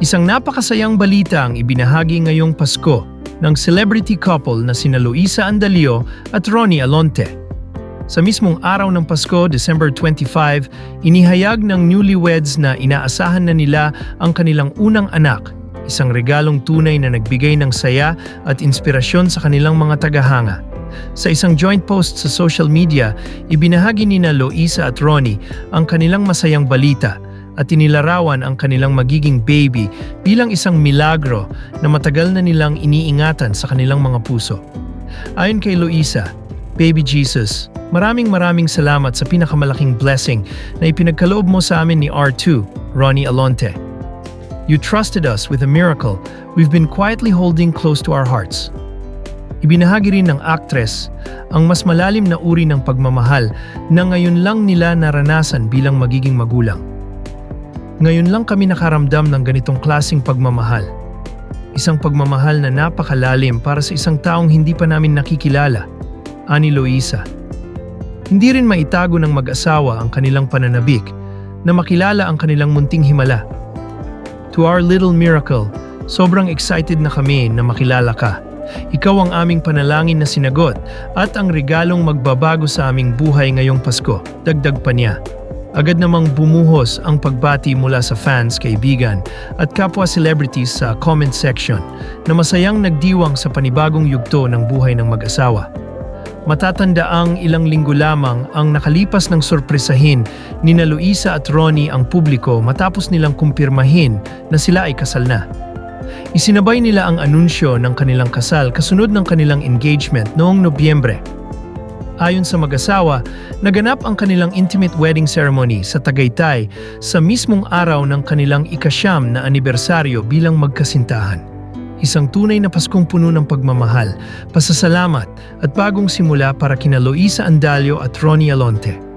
Isang napakasayang balita ang ibinahagi ngayong Pasko ng celebrity couple na sina Luisa Andalio at Ronnie Alonte. Sa mismong araw ng Pasko, December 25, inihayag ng newlyweds na inaasahan na nila ang kanilang unang anak, isang regalong tunay na nagbigay ng saya at inspirasyon sa kanilang mga tagahanga. Sa isang joint post sa social media, ibinahagi nina Luisa at Ronnie ang kanilang masayang balita at inilarawan ang kanilang magiging baby bilang isang milagro na matagal na nilang iniingatan sa kanilang mga puso. Ayon kay Luisa, Baby Jesus, maraming salamat sa pinakamalaking blessing na ipinagkaloob mo sa amin ni R2, Ronnie Alonte. You trusted us with a miracle we've been quietly holding close to our hearts. Ibinahagi rin ng aktres ang mas malalim na uri ng pagmamahal na ngayon lang nila naranasan bilang magiging magulang. Ngayon lang kami nakaramdam ng ganitong klaseng pagmamahal. Isang pagmamahal na napakalalim para sa isang taong hindi pa namin nakikilala, ani Luisa. Hindi rin maitago ng mag-asawa ang kanilang pananabik na makilala ang kanilang munting himala. To our little miracle, sobrang excited na kami na makilala ka. Ikaw ang aming panalangin na sinagot at ang regalong magbabago sa aming buhay ngayong Pasko, dagdag pa niya. Agad namang bumuhos ang pagbati mula sa fans, kaibigan at kapwa celebrities sa comment section na masayang nagdiwang sa panibagong yugto ng buhay ng mag-asawa. Matatandaang ilang linggo lamang ang nakalipas ng sorpresahin nina Luisa at Ronnie ang publiko matapos nilang kumpirmahin na sila ay kasal na. Isinabay nila ang anunsyo ng kanilang kasal kasunod ng kanilang engagement noong Nobyembre. Ayon sa mag-asawa, naganap ang kanilang intimate wedding ceremony sa Tagaytay sa mismong araw ng kanilang ika-9 na anibersaryo bilang magkasintahan. Isang tunay na Paskong puno ng pagmamahal, pasasalamat at bagong simula para kina Luisa Andalio at Ronnie Alonte.